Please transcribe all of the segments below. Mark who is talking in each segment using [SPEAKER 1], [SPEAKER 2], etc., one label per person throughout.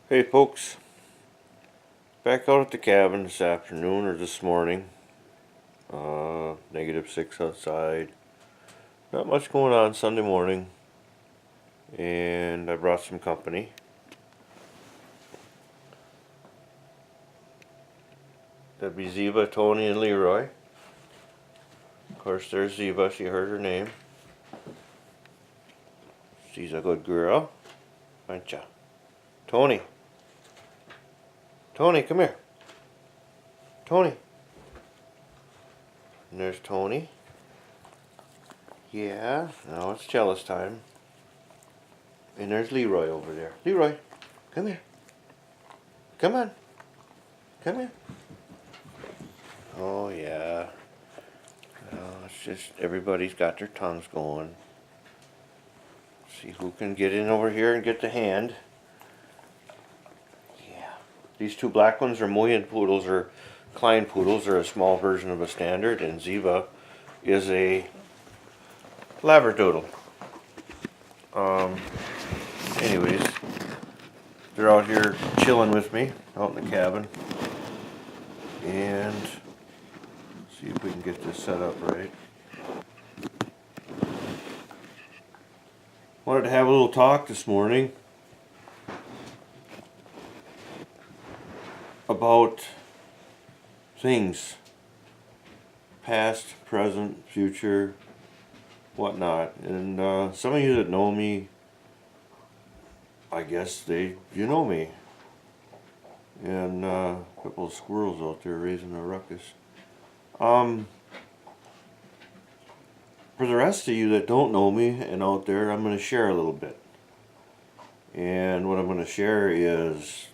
[SPEAKER 1] Hey folks, back out at the cabin this afternoon or this morning. -6 outside. Not much going on Sunday morning, and I brought some company. That'd be Ziva, Tony, and Leroy. Of course, there's Ziva. She heard her name. She's a good girl, aren't ya? Tony, Tony, come here. Tony. And there's Tony. Yeah, now it's jealous time. And there's Leroy over there. Leroy, come here. Come on. Come here. Oh, yeah. It's just everybody's got their tongues going. See who can get in over here and get the hand. Yeah. These two black ones are Moyen poodles, or Klein poodles. They're a small version of a standard, and Ziva is a Labradoodle. Anyways, they're out here chilling with me out in the cabin, and see if we can get this set up right. Wanted to have a little talk this morning about things, past, present, future, whatnot. And some of you that know me, I guess you know me. And a couple of squirrels out there raising a ruckus. For the rest of you that don't know me and out there, I'm going to share a little bit. And what I'm going to share is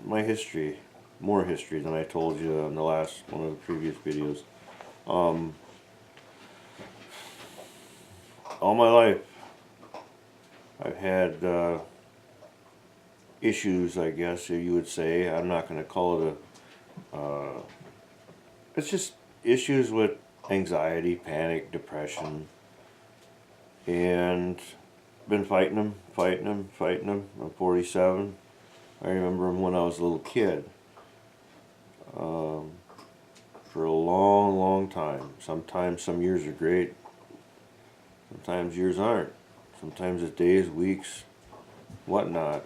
[SPEAKER 1] my history, more history than I told you in the last one of the previous videos. All my life, I've had issues, I guess you would say. I'm not going to call it it's just issues with anxiety, panic, depression, and been fighting them. I'm 47. I remember them when I was a little kid. For a long time. Sometimes some years are great. Sometimes years aren't. Sometimes it's days, weeks, whatnot.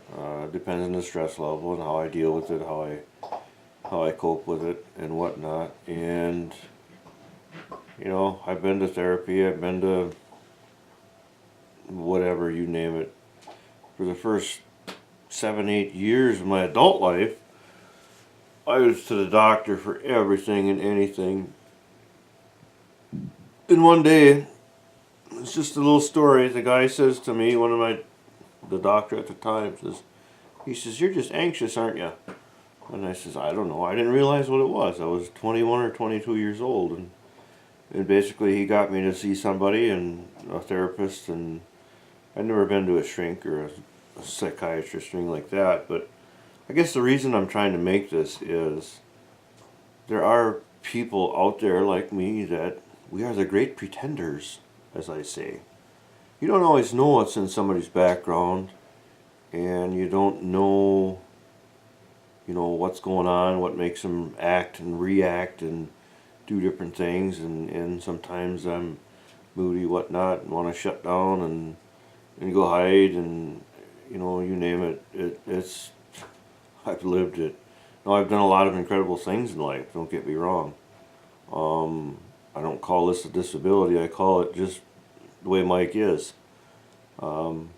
[SPEAKER 1] Depends on the stress level and how I deal with it, how I cope with it, and whatnot. And you know, I've been to therapy. I've been to whatever, you name it. For the first 7-8 years of my adult life, I was to the doctor for everything and anything. And one day, it's just a little story. The guy says to me, the doctor at the time he says, "You're just anxious, aren't you?" And I says, "I don't know. I didn't realize what it was. I was 21 or 22 years old." And basically he got me to see somebody, and a therapist, and I'd never been to a shrink or a psychiatrist or anything like that. But I guess the reason I'm trying to make this is there are people out there like me that we are the great pretenders, as I say. You don't always know what's in somebody's background, and you don't know, what's going on, what makes them act and react and do different things, and sometimes I'm moody, whatnot, and want to shut down and go hide, and you name it. It's I've lived it. Now, I've done a lot of incredible things in life, don't get me wrong. I don't call this a disability. I call it just the way Mike is. I'm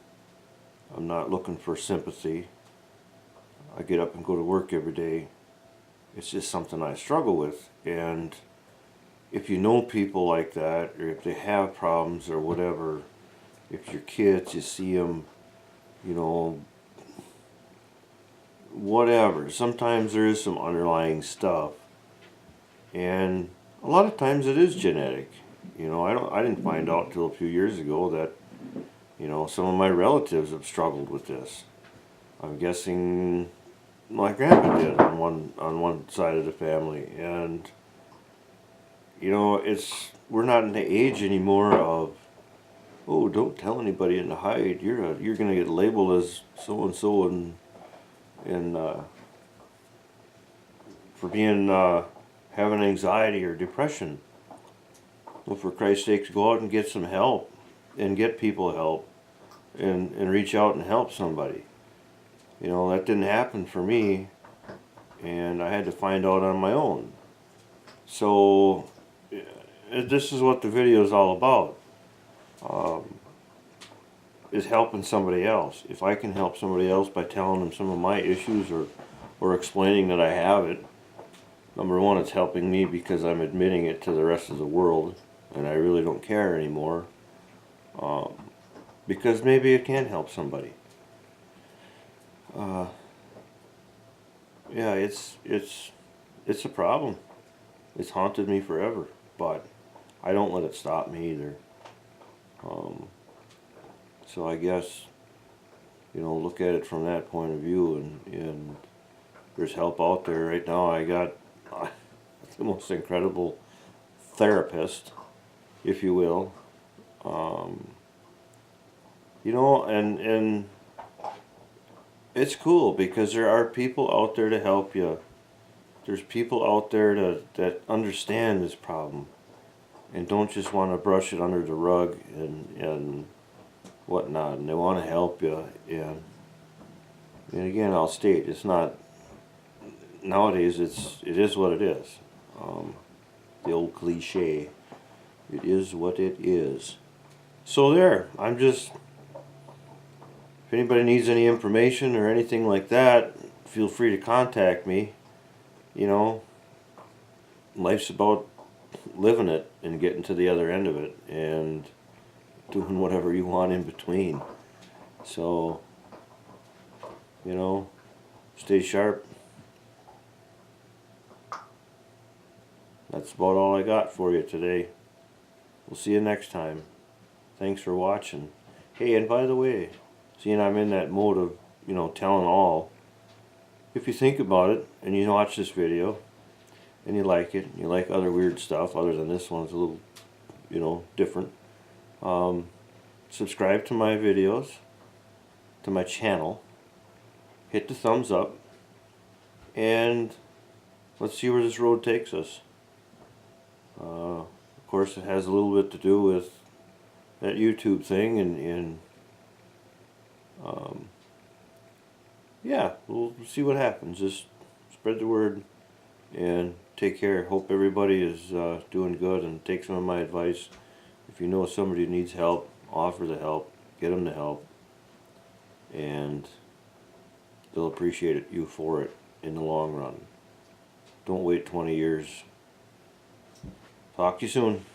[SPEAKER 1] not looking for sympathy. I get up and go to work every day. It's just something I struggle with. And if you know people like that, or if they have problems or whatever, if your kids, you see them, whatever. Sometimes there is some underlying stuff, and a lot of times it is genetic. I didn't find out till a few years ago that some of my relatives have struggled with this. I'm guessing my grandpa did on one side of the family, and we're not in the age anymore of, oh, don't tell anybody and hide. You're gonna get labeled as so and so, and in for being having anxiety or depression. Well, for Christ's sakes, go out and get some help, and get people help, and reach out and help somebody. You know, that didn't happen for me, and I had to find out on my own. So this is what the video is all about, is helping somebody else. If I can help somebody else by telling them some of my issues, or explaining that I have it, number one, it's helping me because I'm admitting it to the rest of the world, and I really don't care anymore, because maybe it can help somebody. Yeah, it's a problem. It's haunted me forever, but I don't let it stop me either. So I guess, you know, look at it from that point of view, and there's help out there right now. I got the most incredible therapist, if you will. You know, and it's cool because there are people out there to help you. There's people out there that understand this problem and don't just want to brush it under the rug and whatnot, and they want to help you. And again, I'll state, it's not, nowadays it is what it is. The old cliche, it is what it is. So there, I'm just, if anybody needs any information or anything like that, feel free to contact me. You know, life's about living it and getting to the other end of it and doing whatever you want in between. So, you know, stay sharp. That's about all I got for you today. We'll see you next time. Thanks for watching. Hey, and by the way, seeing I'm in that mode of, you know, telling all, if you think about it and you watch this video and you like it, and you like other weird stuff other than this one, it's a little, you know, different, subscribe to my videos, to my channel, hit the thumbs up, and let's see where this road takes us. Of course, it has a little bit to do with that YouTube thing, and yeah, we'll see what happens. Just spread the word and take care. Hope everybody is doing good, and take some of my advice. If you know somebody who needs help, offer the help, get them the help, and they'll appreciate you for it in the long run. Don't wait 20 years. Talk to you soon.